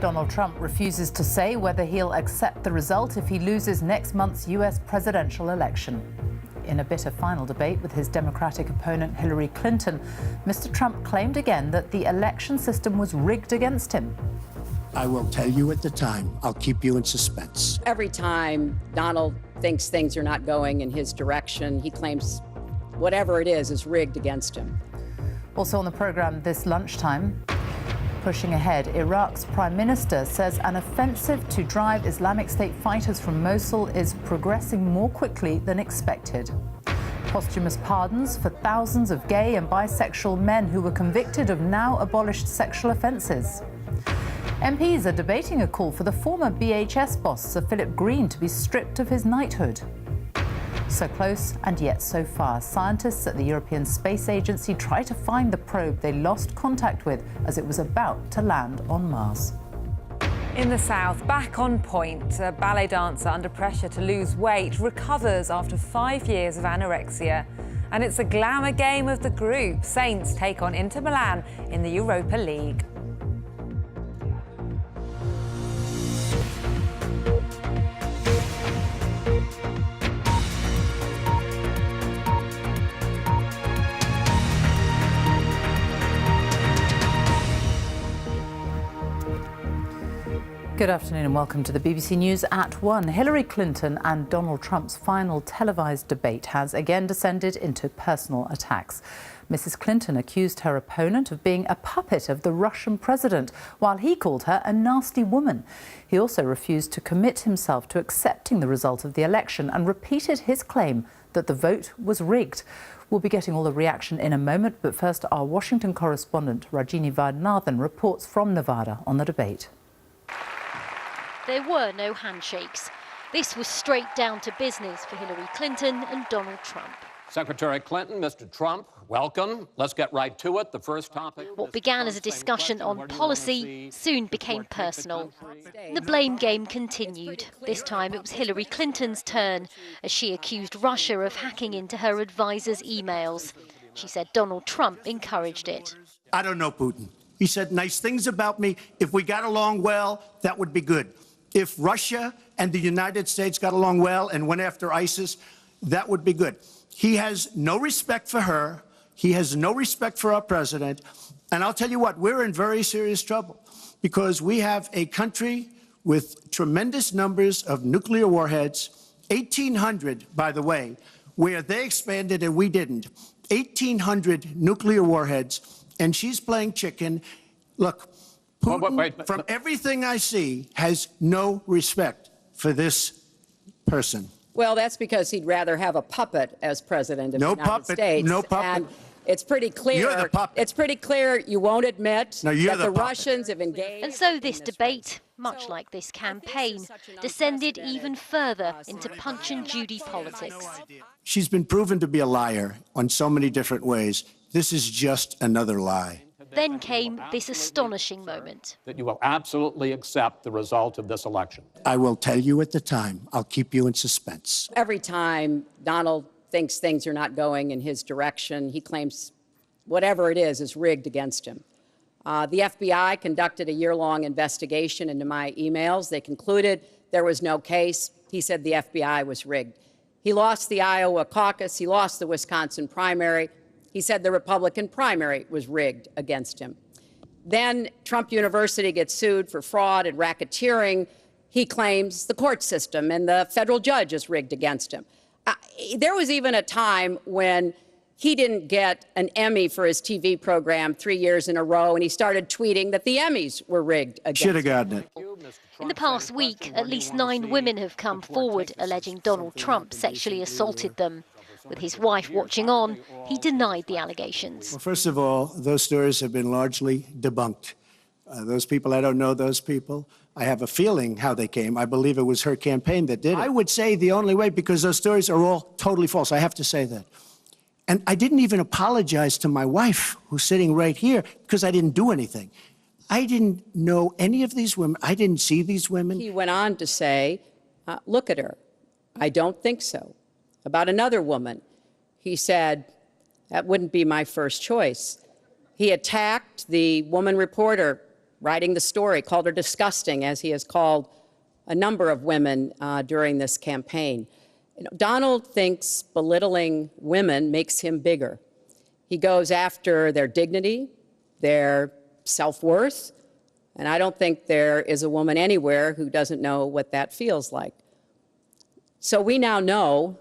Donald Trump refuses to say whether he'll accept the result if he loses next month's US presidential election. In a bitter final debate with his Democratic opponent Hillary Clinton, Mr. Trump claimed again that the election system was rigged against him. I will tell you at the time. I'll keep you in suspense. Every time Donald thinks things are not going in his direction, he claims whatever it is rigged against him. Also on the program this lunchtime, pushing ahead, Iraq's prime minister says an offensive to drive Islamic State fighters from Mosul is progressing more quickly than expected. Posthumous pardons for thousands of gay and bisexual men who were convicted of now abolished sexual offences. MPs are debating a call for the former BHS boss, Sir Philip Green, to be stripped of his knighthood. So close and yet so far. Scientists at the European Space Agency try to find the probe they lost contact with as it was about to land on Mars. In the south, back on point, a ballet dancer under pressure to lose weight recovers after 5 years of anorexia. And it's a glamour game of the group. Saints take on Inter Milan in the Europa League. Good afternoon and welcome to the BBC News at 1. Hillary Clinton and Donald Trump's final televised debate has again descended into personal attacks. Mrs. Clinton accused her opponent of being a puppet of the Russian president, while he called her a nasty woman. He also refused to commit himself to accepting the result of the election and repeated his claim that the vote was rigged. We'll be getting all the reaction in a moment, but first our Washington correspondent Rajini Vaidyanathan reports from Nevada on the debate. There were no handshakes. This was straight down to business for Hillary Clinton and Donald Trump. Secretary Clinton, Mr. Trump, welcome. Let's get right to it. The first topic. What began as a discussion on policy soon became personal. The blame game continued. This time it was Hillary Clinton's turn as she accused Russia of hacking into her advisor's emails. She said Donald Trump encouraged it. I don't know Putin. He said nice things about me. If we got along well, that would be good. If Russia and the United States got along well and went after ISIS, that would be good. He has no respect for her. He has no respect for our president. And I'll tell you what, we're in very serious trouble because we have a country with tremendous numbers of nuclear warheads, 1,800, by the way, where they expanded and we didn't. 1,800 nuclear warheads, and she's playing chicken. Look, Putin, from everything I see, has no respect for this person. Well, that's because he'd rather have a puppet as president of the United States. No puppet. And it's pretty clear. You're the puppet. It's pretty clear you won't admit that the puppet. Russians have engaged. And so this debate, much like this campaign, descended even further into Punch and Judy politics. She's been proven to be a liar on so many different ways. This is just another lie. Then came this astonishing moment. That you will absolutely accept the result of this election. I will tell you at the time. I'll keep you in suspense. Every time Donald thinks things are not going in his direction, he claims whatever it is rigged against him. The FBI conducted a year-long investigation into my emails. They concluded there was no case. He said the FBI was rigged. He lost the Iowa caucus. He lost the Wisconsin primary. He said the Republican primary was rigged against him. Then Trump University gets sued for fraud and racketeering. He claims the court system and the federal judge is rigged against him. There was even a time when he didn't get an Emmy for his TV program 3 years in a row, and he started tweeting that the Emmys were rigged against him. Should have gotten it. In the past week, at least 9 women have come forward alleging Donald Trump sexually assaulted them. With his wife watching on, he denied the allegations. Well, first of all, those stories have been largely debunked. Those people, I don't know those people. I have a feeling how they came. I believe it was her campaign that did it. I would say the only way, because those stories are all totally false. I have to say that. And I didn't even apologize to my wife, who's sitting right here, because I didn't do anything. I didn't know any of these women. I didn't see these women. He went on to say, look at her. I don't think so. About another woman, he said, that wouldn't be my first choice. He attacked the woman reporter writing the story, called her disgusting, as he has called a number of women during this campaign. Donald thinks belittling women makes him bigger. He goes after their dignity, their self-worth, and I don't think there is a woman anywhere who doesn't know what that feels like. So we now know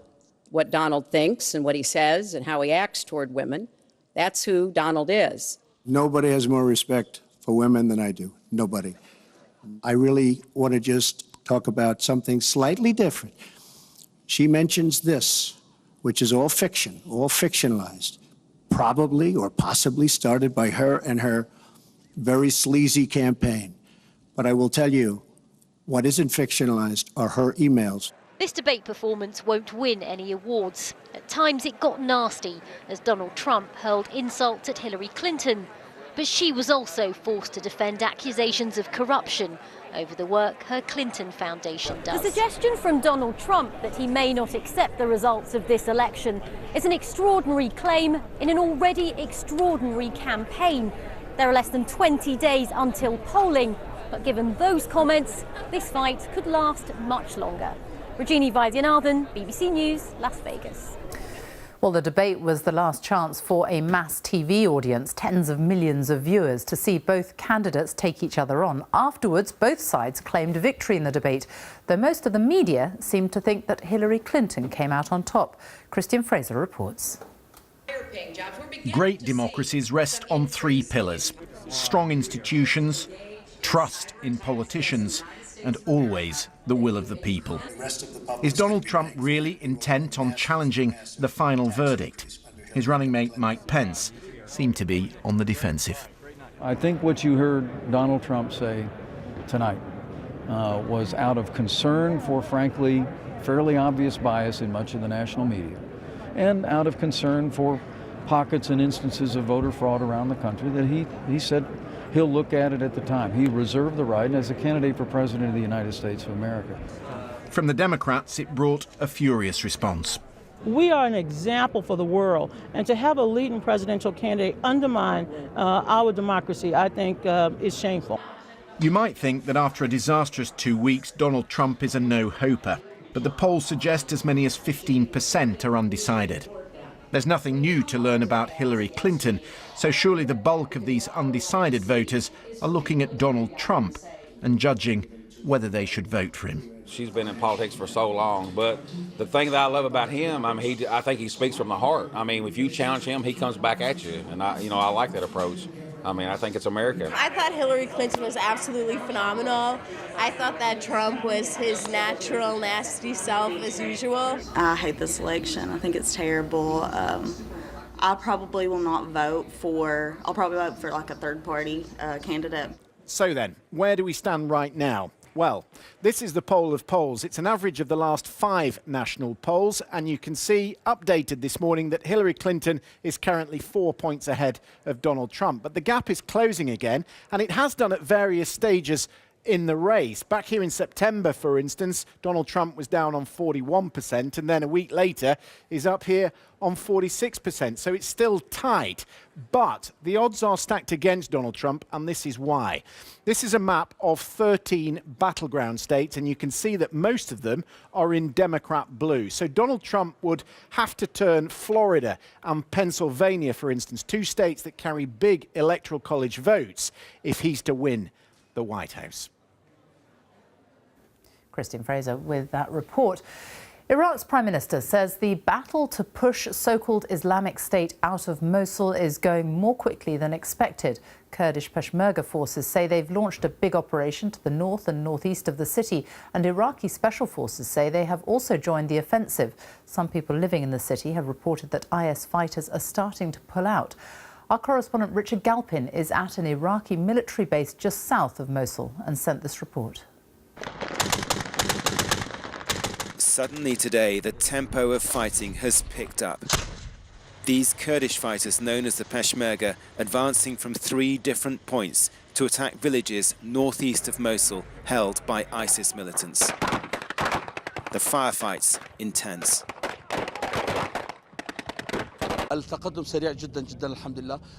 what Donald thinks and what he says and how he acts toward women. That's who Donald is. Nobody has more respect for women than I do. Nobody. I really want to just talk about something slightly different. She mentions this, which is all fiction, all fictionalized, probably or possibly started by her and her very sleazy campaign. But I will tell you, what isn't fictionalized are her emails. This debate performance won't win any awards. At times it got nasty as Donald Trump hurled insults at Hillary Clinton. But she was also forced to defend accusations of corruption over the work her Clinton Foundation does. The suggestion from Donald Trump that he may not accept the results of this election is an extraordinary claim in an already extraordinary campaign. There are less than 20 days until polling, but given those comments, this fight could last much longer. Rajini Vaidyanathan, BBC News, Las Vegas. Well, the debate was the last chance for a mass TV audience, tens of millions of viewers, to see both candidates take each other on. Afterwards, both sides claimed victory in the debate, though most of the media seemed to think that Hillary Clinton came out on top. Christian Fraser reports. Great democracies rest on three pillars: strong institutions, trust in politicians, and always the will of the people. Is Donald Trump really intent on challenging the final verdict? His running mate Mike Pence seemed to be on the defensive. I think what you heard Donald Trump say tonight was out of concern for, frankly, fairly obvious bias in much of the national media, and out of concern for pockets and instances of voter fraud around the country that he said he'll look at it at the time. He reserved the right as a candidate for president of the United States of America. From the Democrats, it brought a furious response. We are an example for the world, and to have a leading presidential candidate undermine our democracy, I think, is shameful. You might think that after a disastrous 2 weeks, Donald Trump is a no-hoper, but the polls suggest as many as 15% are undecided. There's nothing new to learn about Hillary Clinton, so surely the bulk of these undecided voters are looking at Donald Trump and judging whether they should vote for him. She's been in politics for so long, but the thing that I love about him, I think he speaks from the heart. I mean, if you challenge him, he comes back at you, and I like that approach. I think it's America. I thought Hillary Clinton was absolutely phenomenal. I thought that Trump was his natural, nasty self as usual. I hate this election. I think it's terrible. I probably will not vote for, I'll probably vote for like a third-party candidate. So then, where do we stand right now? Well, this is the poll of polls. It's an average of the last 5 national polls, and you can see, updated this morning, that Hillary Clinton is currently 4 points ahead of Donald Trump. But the gap is closing again, and it has done at various stages in the race. Back here in September, for instance, Donald Trump was down on 41%, and then a week later is up here on 46%. So it's still tight, but the odds are stacked against Donald Trump, and this is why. This is a map of 13 battleground states, and you can see that most of them are in Democrat blue. So Donald Trump would have to turn Florida and Pennsylvania, for instance, 2 states that carry big electoral college votes, if he's to win the White House. Christian Fraser with that report. Iraq's Prime Minister says the battle to push so-called Islamic State out of Mosul is going more quickly than expected. Kurdish Peshmerga forces say they've launched a big operation to the north and northeast of the city, and Iraqi special forces say they have also joined the offensive. Some people living in the city have reported that IS fighters are starting to pull out. Our correspondent Richard Galpin is at an Iraqi military base just south of Mosul and sent this report. Suddenly today, the tempo of fighting has picked up. These Kurdish fighters, known as the Peshmerga, advancing from 3 different points to attack villages northeast of Mosul held by ISIS militants. The firefights intense.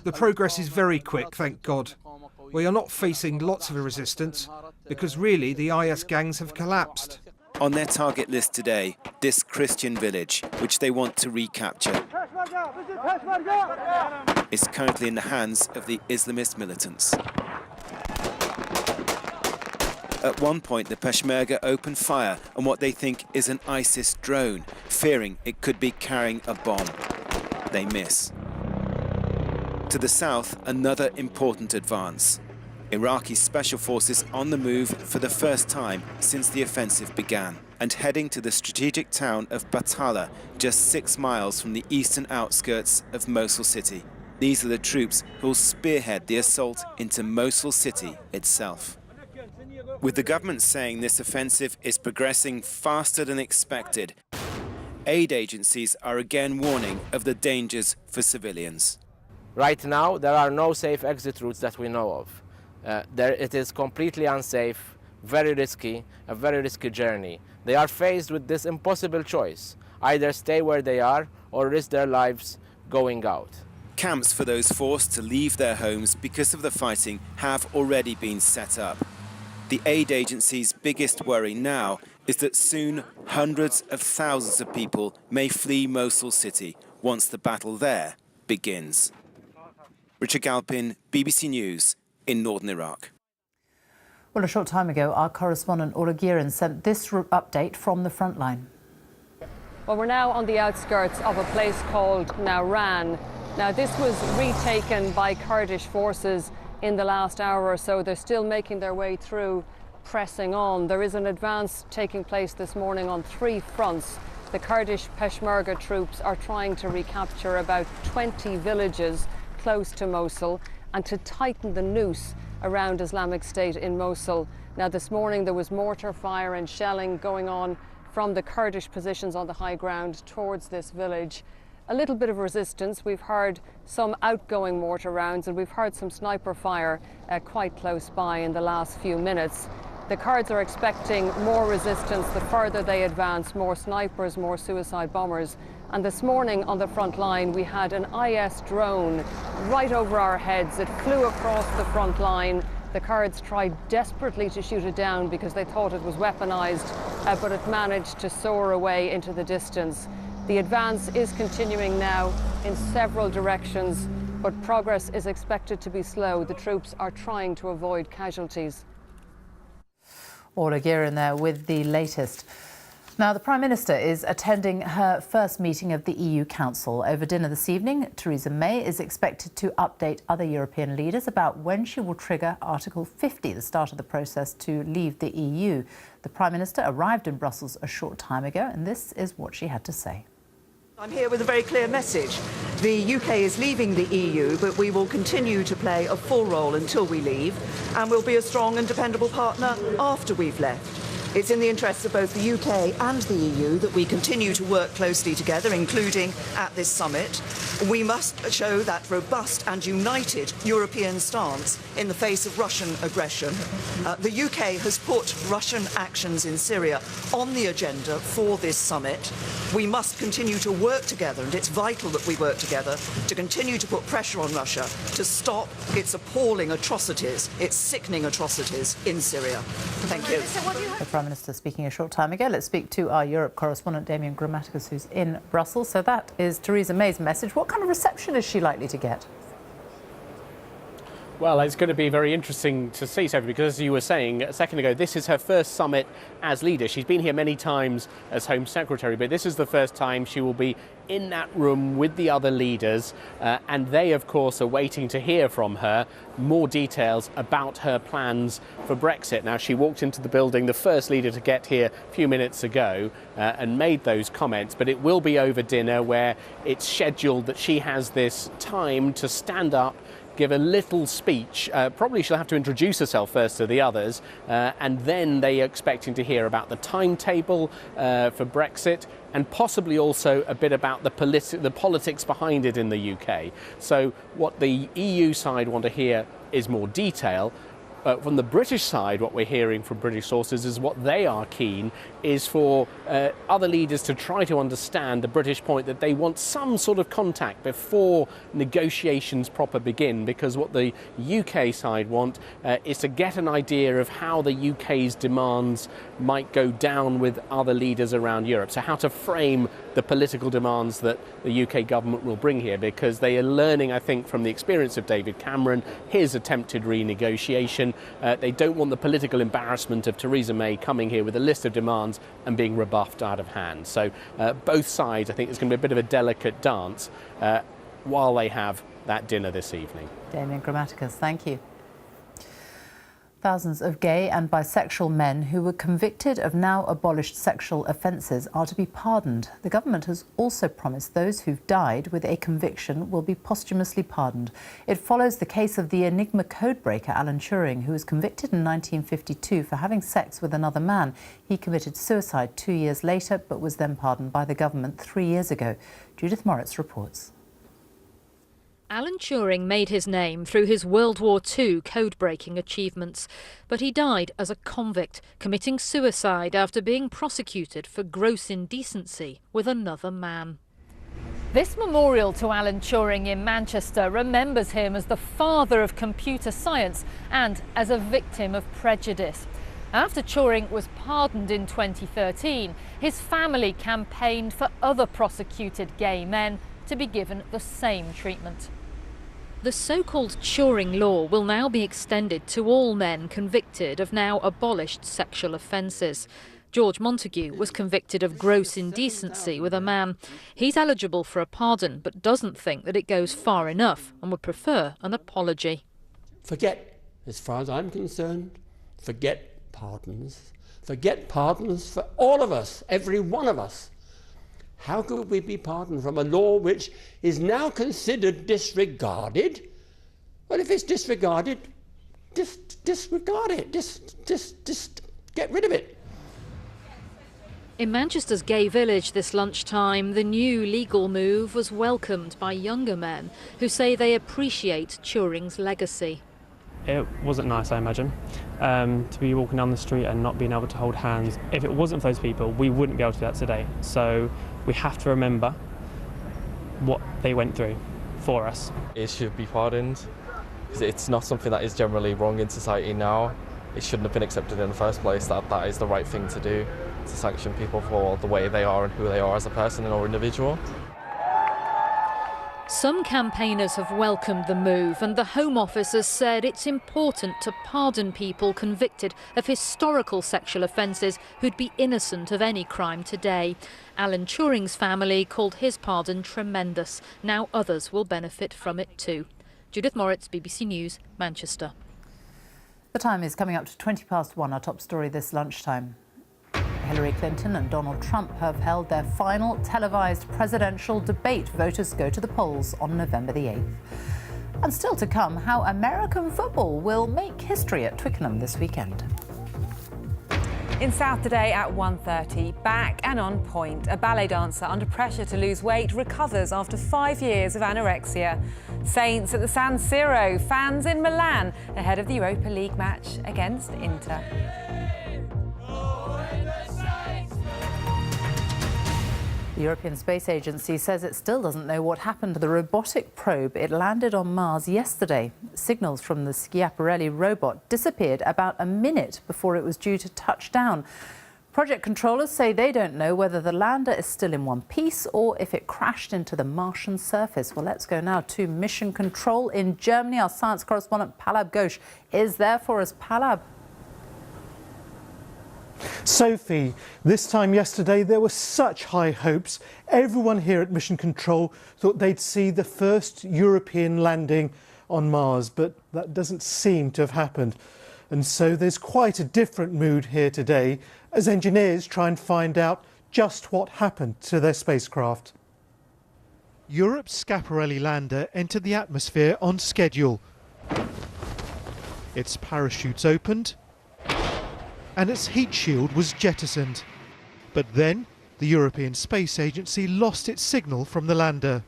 The progress is very quick, thank God. We are not facing lots of resistance because really the IS gangs have collapsed. On their target list today, this Christian village, which they want to recapture, is currently in the hands of the Islamist militants. At one point, the Peshmerga opened fire on what they think is an ISIS drone, fearing it could be carrying a bomb. They miss. To the south, another important advance. Iraqi special forces on the move for the first time since the offensive began, and heading to the strategic town of Batala, just 6 miles from the eastern outskirts of Mosul city. These are the troops who will spearhead the assault into Mosul city itself. With the government saying this offensive is progressing faster than expected, aid agencies are again warning of the dangers for civilians. Right now, there are no safe exit routes that we know of. It is completely unsafe, very risky, a very risky journey. They are faced with this impossible choice, either stay where they are or risk their lives going out. Camps for those forced to leave their homes because of the fighting have already been set up. The aid agency's biggest worry now is that soon hundreds of thousands of people may flee Mosul city once the battle there begins. Richard Galpin, BBC News in northern Iraq. Well, a short time ago, our correspondent Ola Girin sent this update from the front line. Well, we're now on the outskirts of a place called Nowran. Now, this was retaken by Kurdish forces in the last hour or so. They're still making their way through, pressing on. There is an advance taking place this morning on 3 fronts. The Kurdish Peshmerga troops are trying to recapture about 20 villages close to Mosul and to tighten the noose around Islamic State in Mosul. Now, this morning there was mortar fire and shelling going on from the Kurdish positions on the high ground towards this village. A little bit of resistance. We've heard some outgoing mortar rounds and we've heard some sniper fire quite close by in the last few minutes. The Kurds are expecting more resistance the further they advance, more snipers, more suicide bombers. And this morning on the front line we had an IS drone right over our heads. It flew across the front line. The Kurds tried desperately to shoot it down because they thought it was weaponized, but it managed to soar away into the distance. The advance is continuing now in several directions, but progress is expected to be slow. The troops are trying to avoid casualties. Ola Girin there with the latest. Now, the Prime Minister is attending her first meeting of the EU Council. Over dinner this evening, Theresa May is expected to update other European leaders about when she will trigger Article 50, the start of the process to leave the EU. The Prime Minister arrived in Brussels a short time ago, and this is what she had to say. I'm here with a very clear message. The UK is leaving the EU, but we will continue to play a full role until we leave, and we'll be a strong and dependable partner after we've left. It's in the interests of both the UK and the EU that we continue to work closely together, including at this summit. We must show that robust and united European stance in the face of Russian aggression. The UK has put Russian actions in Syria on the agenda for this summit. We must continue to work together, and it's vital that we work together to continue to put pressure on Russia to stop its appalling atrocities, its sickening atrocities in Syria. Thank you. The Prime Minister speaking a short time ago. Let's speak to our Europe correspondent, Damian Grammaticus, who's in Brussels. So that is Theresa May's message. What kind of reception is she likely to get? Well, it's going to be very interesting to see, Sophie, because as you were saying a second ago, this is her first summit as leader. She's been here many times as Home Secretary, but this is the first time she will be in that room with the other leaders, and they, of course, are waiting to hear from her more details about her plans for Brexit. Now, she walked into the building, the first leader to get here a few minutes ago, and made those comments, but it will be over dinner where it's scheduled that she has this time to stand up, give a little speech. Probably she'll have to introduce herself first to the others, and then they are expecting to hear about the timetable for Brexit, and possibly also a bit about the politics behind it in the UK. So what the EU side want to hear is more detail. From the British side, what we're hearing from British sources is what they are keen is for other leaders to try to understand the British point that they want some sort of contact before negotiations proper begin, because what the UK side want is to get an idea of how the UK's demands might go down with other leaders around Europe. So how to frame the political demands that the UK government will bring here, because they are learning, I think, from the experience of David Cameron, his attempted renegotiation. They don't want the political embarrassment of Theresa May coming here with a list of demands and being rebuffed out of hand. So both sides, I think, it's going to be a bit of a delicate dance while they have that dinner this evening. Damien Grammaticus, thank you. Thousands of gay and bisexual men who were convicted of now abolished sexual offences are to be pardoned. The government has also promised those who've died with a conviction will be posthumously pardoned. It follows the case of the Enigma codebreaker Alan Turing, who was convicted in 1952 for having sex with another man. He committed suicide 2 years later, but was then pardoned by the government 3 years ago. Judith Moritz reports. Alan Turing made his name through his World War II code-breaking achievements, but he died as a convict, committing suicide after being prosecuted for gross indecency with another man. This memorial to Alan Turing in Manchester remembers him as the father of computer science and as a victim of prejudice. After Turing was pardoned in 2013, his family campaigned for other prosecuted gay men to be given the same treatment. The so-called Turing Law will now be extended to all men convicted of now abolished sexual offences. George Montague was convicted of gross indecency with a man. He's eligible for a pardon, but doesn't think that it goes far enough and would prefer an apology. Forget, as far as I'm concerned, forget pardons. Forget pardons for all of us, every one of us. How could we be pardoned from a law which is now considered disregarded? Well, if it's disregarded, disregard it. Just get rid of it. In Manchester's gay village this lunchtime, the new legal move was welcomed by younger men who say they appreciate Turing's legacy. It wasn't nice, I imagine, to be walking down the street and not being able to hold hands. If it wasn't for those people, we wouldn't be able to do that today. So we have to remember what they went through for us. It should be pardoned, because it's not something that is generally wrong in society now. It shouldn't have been accepted in the first place. That is the right thing to do, to sanction people for the way they are and who they are as a person or individual. Some campaigners have welcomed the move, and the Home Office has said it's important to pardon people convicted of historical sexual offences who'd be innocent of any crime today. Alan Turing's family called his pardon tremendous. Now others will benefit from it too. Judith Moritz, BBC News, Manchester. The time is coming up to 1:20 our top story this lunchtime. Hillary Clinton and Donald Trump have held their final televised presidential debate. Voters go to the polls on November the 8th. And still to come, how American football will make history at Twickenham this weekend. In South today at 1:30, back and on point, a ballet dancer under pressure to lose weight recovers after 5 years of anorexia. Saints at the San Siro, fans in Milan ahead of the Europa League match against Inter. The European Space Agency says it still doesn't know what happened to the robotic probe. It landed on Mars yesterday. Signals from the Schiaparelli robot disappeared about a minute before it was due to touch down. Project controllers say they don't know whether the lander is still in one piece or if it crashed into the Martian surface. Well, let's go now to Mission Control in Germany. Our science correspondent Palab Ghosh is there for us. Palab. Sophie, this time yesterday there were such high hopes. Everyone here at Mission Control thought they'd see the first European landing on Mars, but that doesn't seem to have happened. And so there's quite a different mood here today as engineers try and find out just what happened to their spacecraft. Europe's Schiaparelli lander entered the atmosphere on schedule. Its parachutes opened and its heat shield was jettisoned. But then the European Space Agency lost its signal from the lander.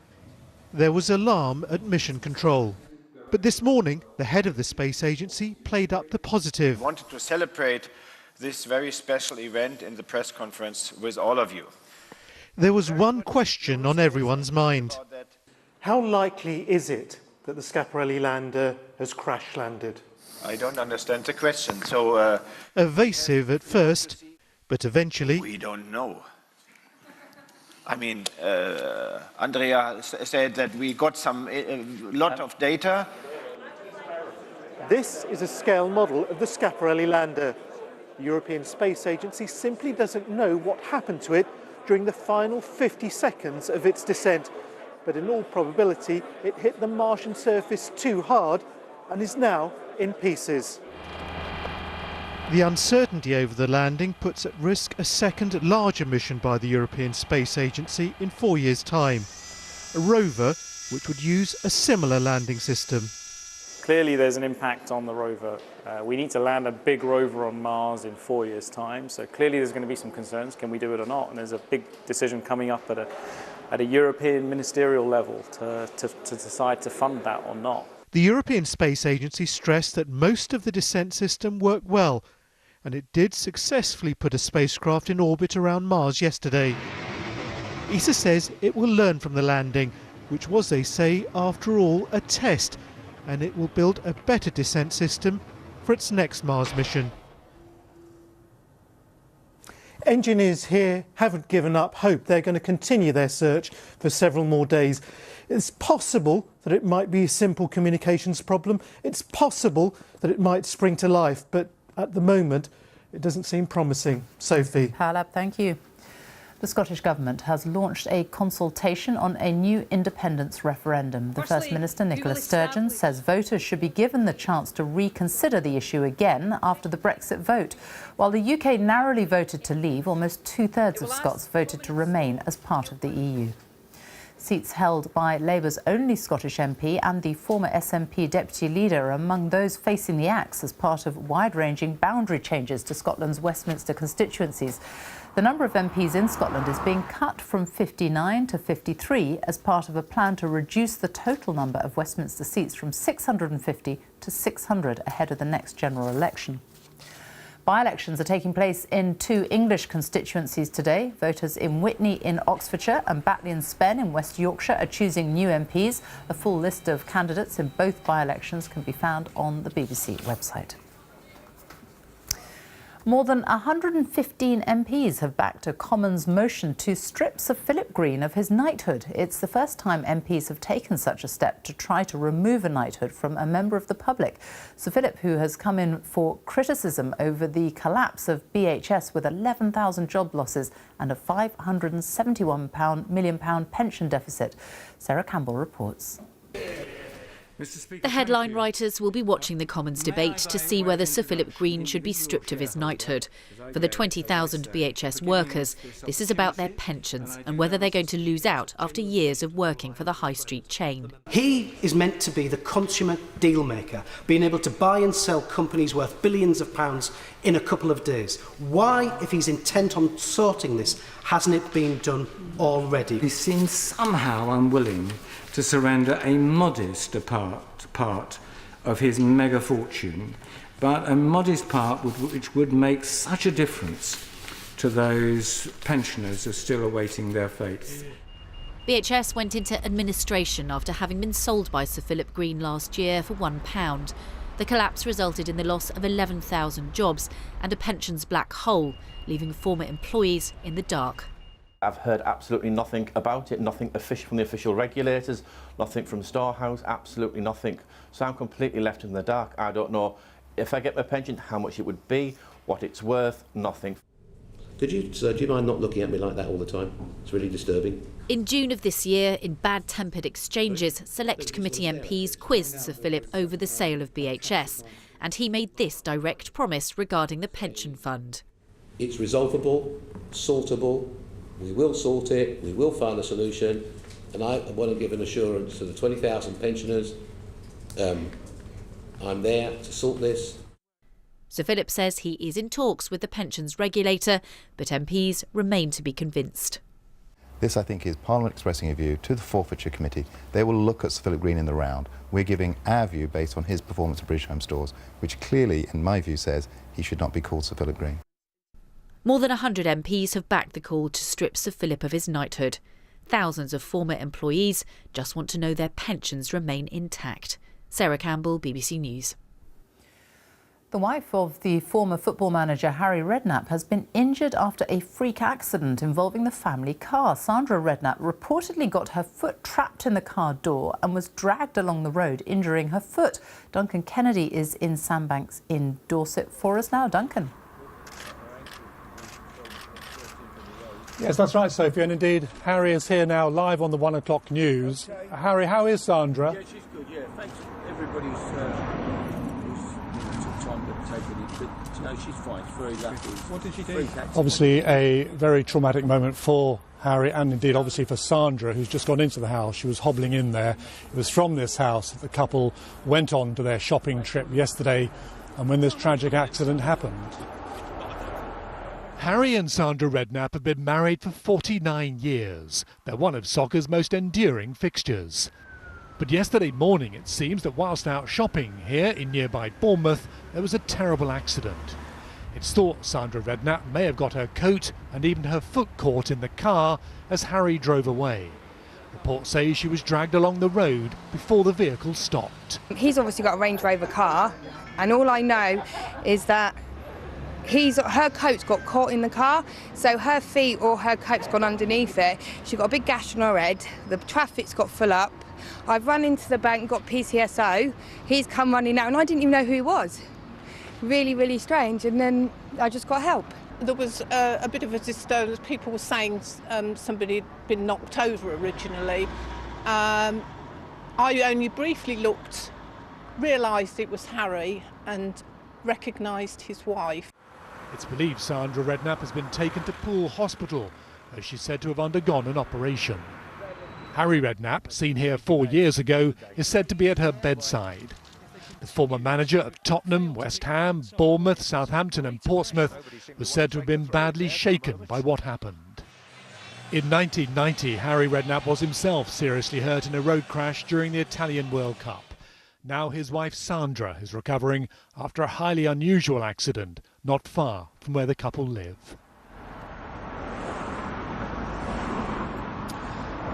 There was alarm at Mission Control. But this morning, the head of the space agency played up the positive. I wanted to celebrate this very special event in the press conference with all of you. There was one question on everyone's mind. How likely is it that the Schiaparelli lander has crash landed? I don't understand the question, so... Evasive at first, but eventually... We don't know. I mean, Andrea said that we got a lot of data. This is a scale model of the Schiaparelli lander. The European Space Agency simply doesn't know what happened to it during the final 50 seconds of its descent. But in all probability, it hit the Martian surface too hard and is now in pieces. The uncertainty over the landing puts at risk a second larger mission by the European Space Agency in 4 years' time. A rover which would use a similar landing system. Clearly there's an impact on the rover. We need to land a big rover on Mars in 4 years' time, so clearly there's going to be some concerns. Can we do it or not? And there's a big decision coming up at a European ministerial level to decide to fund that or not. The European Space Agency stressed that most of the descent system worked well, and it did successfully put a spacecraft in orbit around Mars yesterday. ESA says it will learn from the landing, which was, they say, after all, a test, and it will build a better descent system for its next Mars mission. Engineers here haven't given up hope. They're going to continue their search for several more days. It's possible that it might be a simple communications problem. It's possible that it might spring to life, but at the moment, it doesn't seem promising. Sophie. Harlab, thank you. The Scottish Government has launched a consultation on a new independence referendum. The First Minister, Nicola Sturgeon, says voters should be given the chance to reconsider the issue again after the Brexit vote. While the UK narrowly voted to leave, almost two-thirds of Scots voted to remain as part of the EU. Seats held by Labour's only Scottish MP and the former SNP deputy leader are among those facing the axe as part of wide-ranging boundary changes to Scotland's Westminster constituencies. The number of MPs in Scotland is being cut from 59 to 53 as part of a plan to reduce the total number of Westminster seats from 650 to 600 ahead of the next general election. By-elections are taking place in two English constituencies today. Voters in Witney in Oxfordshire and Batley and Spen in West Yorkshire are choosing new MPs. A full list of candidates in both by-elections can be found on the BBC website. More than 115 MPs have backed a Commons motion to strip Sir Philip Green of his knighthood. It's the first time MPs have taken such a step to try to remove a knighthood from a member of the public. Sir Philip, who has come in for criticism over the collapse of BHS with 11,000 job losses and a £571 million pension deficit. Sarah Campbell reports. The headline writers will be watching the Commons debate to see whether Sir Philip Green should be stripped of his knighthood. For the 20,000 BHS workers, this is about their pensions and whether they're going to lose out after years of working for the high street chain. He is meant to be the consummate deal maker, being able to buy and sell companies worth billions of pounds in a couple of days. Why, if he's intent on sorting this, hasn't it been done already? He seems somehow unwilling to surrender a modest part of his mega fortune, but a modest part which would make such a difference to those pensioners who are still awaiting their fates. BHS went into administration after having been sold by Sir Philip Green last year for £1. The collapse resulted in the loss of 11,000 jobs and a pensions black hole, leaving former employees in the dark. I've heard absolutely nothing about it, nothing from the official regulators, nothing from Storehouse, absolutely nothing. So I'm completely left in the dark. I don't know if I get my pension, how much it would be, what it's worth, nothing. Do you mind not looking at me like that all the time? It's really disturbing. In June of this year, in bad-tempered exchanges, Select Committee MPs quizzed Sir Philip over the sale of BHS, and he made this direct promise regarding the pension fund. It's resolvable, sortable. We will sort it, we will find a solution, and I want to give an assurance to the 20,000 pensioners, I'm there to sort this. Sir Philip says he is in talks with the pensions regulator, but MPs remain to be convinced. This, I think, is Parliament expressing a view to the Forfeiture Committee. They will look at Sir Philip Green in the round. We're giving our view based on his performance at British Home Stores, which clearly, in my view, says he should not be called Sir Philip Green. More than 100 MPs have backed the call to strip Sir Philip of his knighthood. Thousands of former employees just want to know their pensions remain intact. Sarah Campbell, BBC News. The wife of the former football manager Harry Redknapp has been injured after a freak accident involving the family car. Sandra Redknapp reportedly got her foot trapped in the car door and was dragged along the road, injuring her foot. Duncan Kennedy is in Sandbanks in Dorset for us now. Duncan. Yes, that's right, Sophie, and indeed Harry is here now live on the 1 o'clock news. Harry, how is Sandra? Yeah, she's good, yeah. Thanks everybody's took time to take it, but no, she's fine. She's very lucky. What did she do? Obviously a very traumatic moment for Harry and indeed obviously for Sandra, who's just gone into the house. She was hobbling in there. It was from this house that the couple went on to their shopping trip yesterday, and when this tragic accident happened. Harry and Sandra Redknapp have been married for 49 years. They're one of soccer's most enduring fixtures. But yesterday morning it seems that whilst out shopping here in nearby Bournemouth, there was a terrible accident. It's thought Sandra Redknapp may have got her coat and even her foot caught in the car as Harry drove away. Reports say she was dragged along the road before the vehicle stopped. He's obviously got a Range Rover car, and all I know is that her coat's got caught in the car, so her feet or her coat's gone underneath it. She's got a big gash on her head, the traffic's got full up. I've run into the bank, got PCSO, he's come running out and I didn't even know who he was. Really, really strange, and then I just got help. There was a bit of a disturbance. People were saying somebody had been knocked over originally. I only briefly looked, realised it was Harry and recognised his wife. It's believed Sandra Redknapp has been taken to Poole Hospital, where she's said to have undergone an operation. Harry Redknapp, seen here 4 years ago, is said to be at her bedside. The former manager of Tottenham, West Ham, Bournemouth, Southampton and Portsmouth was said to have been badly shaken by what happened. In 1990, Harry Redknapp was himself seriously hurt in a road crash during the Italian World Cup. Now his wife Sandra is recovering after a highly unusual accident not far from where the couple live.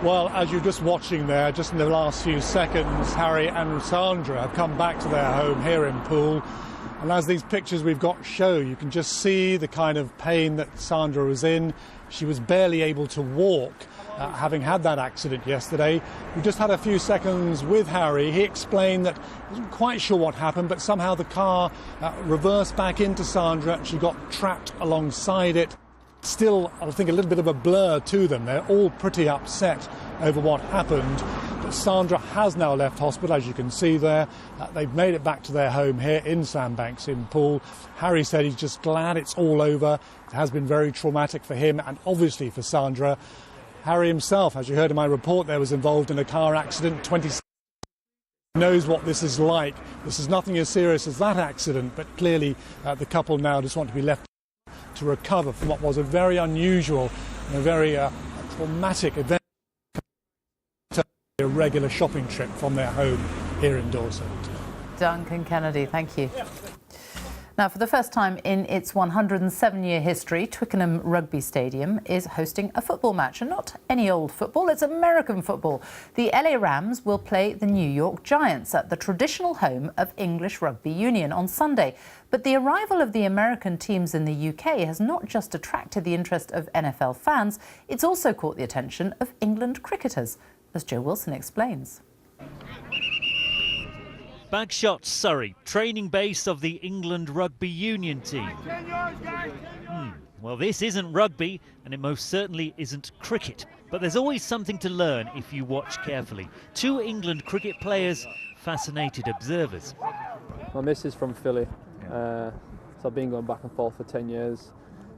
Well, as you're just watching there, just in the last few seconds, Harry and Sandra have come back to their home here in Poole. And as these pictures we've got show, you can just see the kind of pain that Sandra was in. She was barely able to walk, having had that accident yesterday. We just had a few seconds with Harry. He explained that he wasn't quite sure what happened, but somehow the car reversed back into Sandra and she got trapped alongside it. Still, I think, a little bit of a blur to them. They're all pretty upset over what happened. But Sandra has now left hospital, as you can see there. They've made it back to their home here in Sandbanks in Poole. Harry said he's just glad it's all over. It has been very traumatic for him and obviously for Sandra. Harry himself, as you heard in my report, there was involved in a car accident. 26 knows what this is like. This is nothing as serious as that accident, but clearly the couple now just want to be left to recover from what was a very unusual and a very traumatic event, a regular shopping trip from their home here in Dorset. Duncan Kennedy, thank you. Now, for the first time in its 107-year history, Twickenham Rugby Stadium is hosting a football match, and not any old football, it's American football. The LA Rams will play the New York Giants at the traditional home of English Rugby Union on Sunday. But the arrival of the American teams in the UK has not just attracted the interest of NFL fans, it's also caught the attention of England cricketers, as Joe Wilson explains. Bagshot, Surrey, training base of the England Rugby Union team. Well, this isn't rugby, and it most certainly isn't cricket. But there's always something to learn if you watch carefully. Two England cricket players, fascinated observers. My miss is from Philly, so I've been going back and forth for 10 years.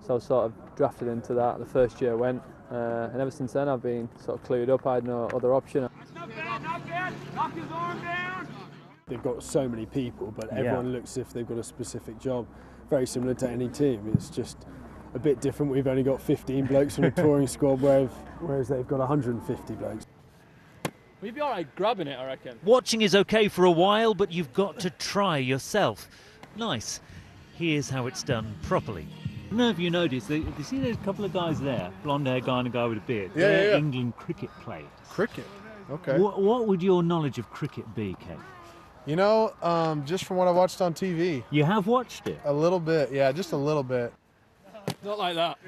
So I was sort of drafted into that the first year I went, and ever since then I've been sort of clued up. I had no other option. They've got so many people, but everyone looks as if they've got a specific job, very similar to any team. It's just a bit different. We've only got 15 blokes on a touring squad, whereas they've got 150 blokes. We'd be all right grabbing it, I reckon. Watching is okay for a while, but you've got to try yourself. Nice. Here's how it's done properly. I don't know if you noticed, you see there's a couple of guys there, blonde-haired guy and a guy with a beard. Yeah, They're yeah. England cricket players. Cricket? Okay. What would your knowledge of cricket be, Kate? You know, just from what I watched on TV. You have watched it? A little bit, yeah, just a little bit. Not like that.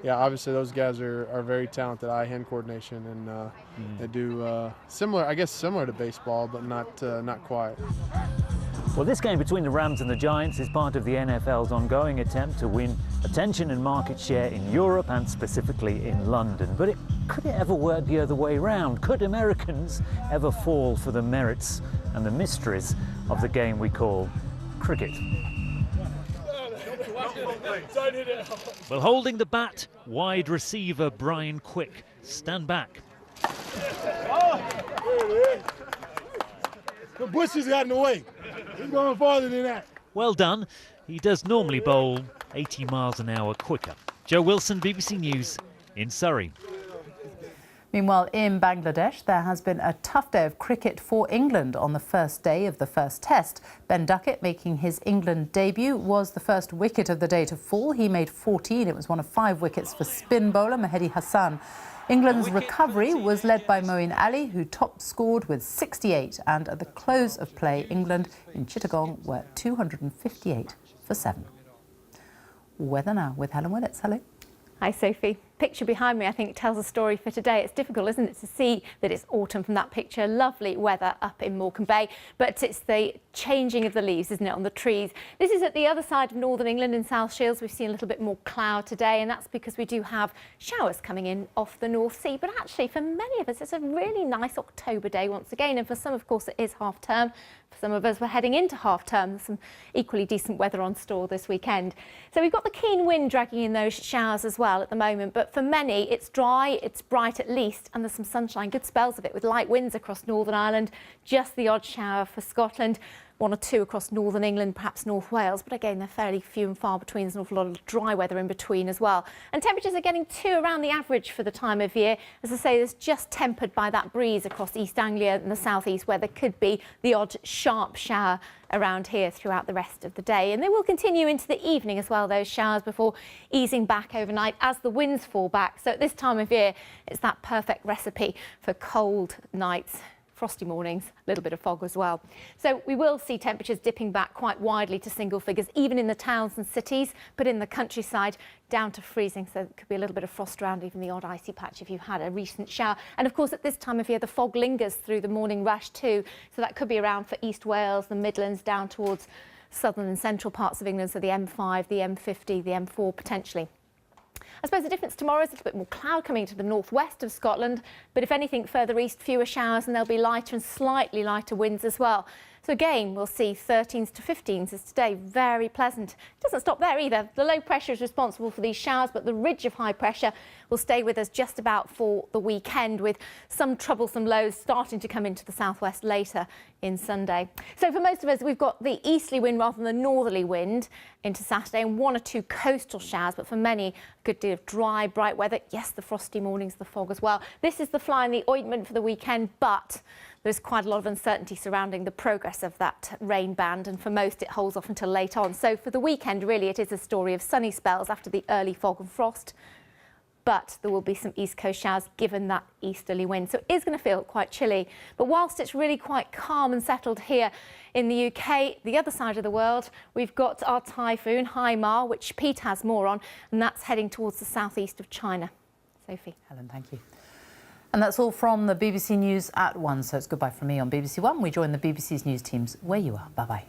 Yeah, obviously those guys are very talented, eye-hand coordination, and they do similar to baseball, but not quite. Well, this game between the Rams and the Giants is part of the NFL's ongoing attempt to win attention and market share in Europe and specifically in London. But could it ever work the other way round? Could Americans ever fall for the merits and the mysteries of the game we call cricket? Well, holding the bat, wide receiver Brian Quick. Stand back. The bushes got in the way. He's going farther than that. Well done. He does normally bowl 80 miles an hour quicker. Joe Wilson, BBC News in Surrey. Meanwhile, in Bangladesh, there has been a tough day of cricket for England on the first day of the first test. Ben Duckett, making his England debut, was the first wicket of the day to fall. He made 14. It was one of 5 wickets for spin bowler Mehidy Hasan. England's recovery was led by Moeen Ali, who top scored with 68. And at the close of play, England in Chittagong were 258 for 7. Weather now with Helen Willits. Hello. Hi, Sophie. Picture behind me, I think, tells a story for today. It's difficult, isn't it, to see that it's autumn from that picture. Lovely weather up in Morecambe Bay, but it's the changing of the leaves, isn't it, on the trees. This is at the other side of northern England in South Shields. We've seen a little bit more cloud today, and that's because we do have showers coming in off the North Sea. But actually, for many of us, it's a really nice October day once again. And for some, of course, it is half term. For some of us, we're heading into half term. There's some equally decent weather on store this weekend. So we've got the keen wind dragging in those showers as well at the moment. But for many, it's dry, it's bright at least, and there's some sunshine, good spells of it with light winds across Northern Ireland, just the odd shower for Scotland, 1 or 2 across Northern England, perhaps North Wales, but again, they're fairly few and far between. There's an awful lot of dry weather in between as well. And temperatures are getting to around the average for the time of year. As I say, it's just tempered by that breeze across East Anglia and the southeast, where there could be the odd sharp shower around here throughout the rest of the day. And they will continue into the evening as well, those showers, before easing back overnight as the winds fall back. So at this time of year, it's that perfect recipe for cold nights, frosty mornings, a little bit of fog as well. So we will see temperatures dipping back quite widely to single figures, even in the towns and cities, but in the countryside down to freezing. So there could be a little bit of frost around, even the odd icy patch if you've had a recent shower. And of course, at this time of year, the fog lingers through the morning rush too. So that could be around for East Wales, the Midlands, down towards southern and central parts of England. So the M5, the M50, the M4 potentially. I suppose the difference tomorrow is a little bit more cloud coming to the northwest of Scotland, but if anything further east, fewer showers, and there'll be lighter and slightly lighter winds as well. So again, we'll see 13s to 15s as today, very pleasant. It doesn't stop there either. The low pressure is responsible for these showers, but the ridge of high pressure will stay with us just about for the weekend, with some troublesome lows starting to come into the southwest later in Sunday. So for most of us, we've got the easterly wind rather than the northerly wind into Saturday, and 1 or 2 coastal showers, but for many, a good deal of dry, bright weather. Yes, the frosty mornings, the fog as well. This is the fly in the ointment for the weekend, but there's quite a lot of uncertainty surrounding the progress of that rain band, and for most it holds off until late on. So for the weekend, really, it is a story of sunny spells after the early fog and frost, but there will be some east coast showers given that easterly wind. So it is going to feel quite chilly. But whilst it's really quite calm and settled here in the UK, the other side of the world, we've got our typhoon, Haimar, which Pete has more on, and that's heading towards the southeast of China. Sophie. Helen, thank you. And that's all from the BBC News at 1. So it's goodbye from me on BBC One. We join the BBC's news teams where you are. Bye-bye.